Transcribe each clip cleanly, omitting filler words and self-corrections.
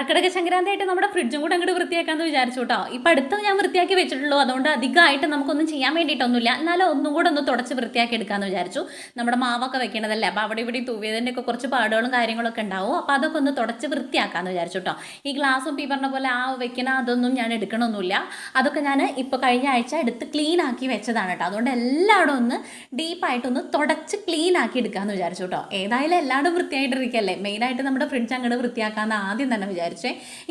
കർക്കിടക സംക്രാന്തിയായിട്ട് നമ്മുടെ ഫ്രിഡ്ജും കൂടെ അങ്ങോട്ട് വൃത്തിയാക്കാമെന്ന് വിചാരിച്ചു കേട്ടോ. ഇപ്പം അടുത്ത് ഞാൻ വൃത്തിയാക്കി വെച്ചിട്ടുള്ളൂ, അതുകൊണ്ട് അധികമായിട്ട് നമുക്കൊന്നും ചെയ്യാൻ വേണ്ടിയിട്ടൊന്നുമില്ല. എന്നാലും ഒന്നും കൂടെ ഒന്ന് തുടച്ച് വൃത്തിയാക്കി എടുക്കാമെന്ന് വിചാരിച്ചു. നമ്മുടെ മാവൊക്കെ വെക്കണതല്ലേ, അപ്പോൾ അവിടെ ഇവിടെ തൂവിയതിൻ്റെ ഒക്കെ കുറച്ച് പാടുകളും കാര്യങ്ങളൊക്കെ ഉണ്ടാവും. അപ്പോൾ അതൊക്കെ ഒന്ന് തുടച്ച് വൃത്തിയാക്കാമെന്ന് വിചാരിച്ചു കേട്ടോ. ഈ ഗ്ലാസും ഈ പറഞ്ഞ പോലെ ആ വെക്കണ അതൊന്നും ഞാൻ എടുക്കണമൊന്നുമില്ല. അതൊക്കെ ഞാൻ ഇപ്പോൾ കഴിഞ്ഞ ആഴ്ച എടുത്ത് ക്ലീൻ ആക്കി വെച്ചതാണ് കേട്ടോ. അതുകൊണ്ട് എല്ലായിടും ഒന്ന് ഡീപ്പായിട്ടൊന്ന് തുടച്ച് ക്ലീൻ ആക്കി എടുക്കാമെന്ന് വിചാരിച്ചു കേട്ടോ. ഏതായാലും എല്ലായിടും വൃത്തിയായിട്ടിരിക്കല്ലേ, മെയിനായിട്ട് നമ്മുടെ ഫ്രിഡ്ജ് അങ്ങോട്ട് വൃത്തിയാക്കാമെന്ന് ആദ്യം തന്നെ വിചാരിച്ചേ.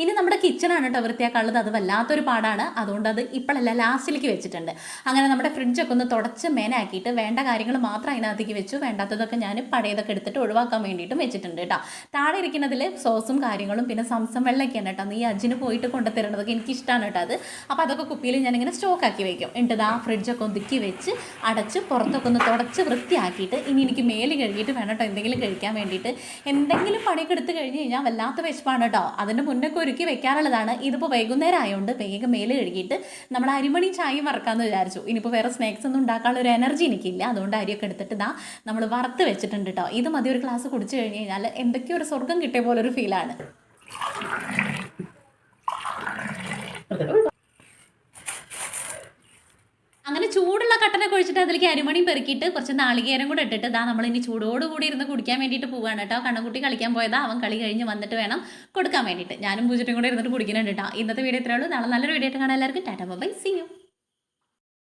ഇനി നമ്മുടെ കിച്ചണാണ് കേട്ടോ വൃത്തിയാക്കാനുള്ളത്. അത് വല്ലാത്തൊരു പാടാണ്, അതുകൊണ്ട് അത് ഇപ്പോഴല്ല ലാസ്റ്റിലേക്ക് വെച്ചിട്ടുണ്ട്. അങ്ങനെ നമ്മുടെ ഫ്രിഡ്ജൊക്കെ ഒന്ന് തുടച്ച് മേനാക്കിയിട്ട് വേണ്ട കാര്യങ്ങൾ മാത്രം അതിനകത്തേക്ക് വെച്ചു, വേണ്ടാത്തതൊക്കെ ഞാൻ പഴയതൊക്കെ എടുത്തിട്ട് ഒഴിവാക്കാൻ വേണ്ടിയിട്ടും വെച്ചിട്ടുണ്ട് കേട്ടോ. താഴെ ഇരിക്കുന്നതിൽ സോസും കാര്യങ്ങളും പിന്നെ സംസം വെള്ളമൊക്കെയാണ് കേട്ടോ. ഈ അജിന് പോയിട്ട് കൊണ്ടുതരുന്നതൊക്കെ എനിക്കിഷ്ടമാണ് കേട്ടോ അത്. അപ്പോൾ അതൊക്കെ കുപ്പിയിൽ ഞാനിങ്ങനെ സ്റ്റോക്കാക്കി വയ്ക്കും. എന്നിട്ട് ആ ഫ്രിഡ്ജൊക്കെ ഒതുക്കി വെച്ച് അടച്ച് പുറത്തൊക്കെ ഒന്ന് തുടച്ച് വൃത്തിയാക്കിയിട്ട് ഇനി എനിക്ക് മേല് കഴുകിയിട്ട് വേണം കേട്ടോ എന്തെങ്കിലും കഴിക്കാൻ വേണ്ടിയിട്ട്. എന്തെങ്കിലും പണിയൊക്കെ എടുത്ത് കഴിഞ്ഞ് കഴിഞ്ഞാൽ വല്ലാത്ത വിശപ്പാണ് കേട്ടോ. അതിൻ്റെ മുന്നൊക്കെ ഒരുക്കി വെക്കാറുള്ളതാണ്. ഇതിപ്പോൾ വൈകുന്നേരം ആയതുകൊണ്ട് വേഗം മേല് കഴുകിയിട്ട് നമ്മൾ അരിമണി ചായയും വറക്കാമെന്ന് വിചാരിച്ചു. ഇനിയിപ്പോൾ വേറെ സ്നാക്സ് ഒന്നും ഉണ്ടാക്കാനുള്ള ഒരു എനർജി എനിക്കില്ല, അതുകൊണ്ട് അരിയൊക്കെ എടുത്തിട്ട് ഇതാ നമ്മൾ വറുത്ത് വെച്ചിട്ടുണ്ട് കേട്ടോ. ഇത് മതി ഒരു ഗ്ലാസ് കുടിച്ചു കഴിഞ്ഞ് കഴിഞ്ഞാൽ എന്തൊക്കെയോ ഒരു സ്വർഗ്ഗം കിട്ടിയ പോലൊരു ഫീലാണ്. അങ്ങനെ ചൂടുള്ള കട്ടനൊക്കെ ഒഴിച്ചിട്ട് അതിലേക്ക് അരിമണിയും പെറുക്കിയിട്ട് കുറച്ച് നാളികേരം കൂടെ ഇട്ടിട്ട് ഇതാ നമ്മൾ ഇനി ചൂടോടുകൂടി ഇരുന്ന് കുടിക്കാൻ വേണ്ടിയിട്ട് പോവുകയാണ് കേട്ടോ. കണ്ണൻകുട്ടി കളിക്കാൻ പോയതാ, അവൻ കളി കഴിഞ്ഞ് വന്നിട്ട് വേണം കൊടുക്കാൻ വേണ്ടിയിട്ട്. ഞാനും പൂജറ്റും കൂടെ ഇരുന്നിട്ട് കുടിക്കുന്നുണ്ട് കേട്ടോ. ഇന്നത്തെ വീഡിയോ ഇത്രയേ ഉള്ളൂ. നാളെ നല്ലൊരു വീഡിയോ ആയിട്ട് കാണാൻ എല്ലാവർക്കും ടാറ്റാ ബൈ, സീ യു.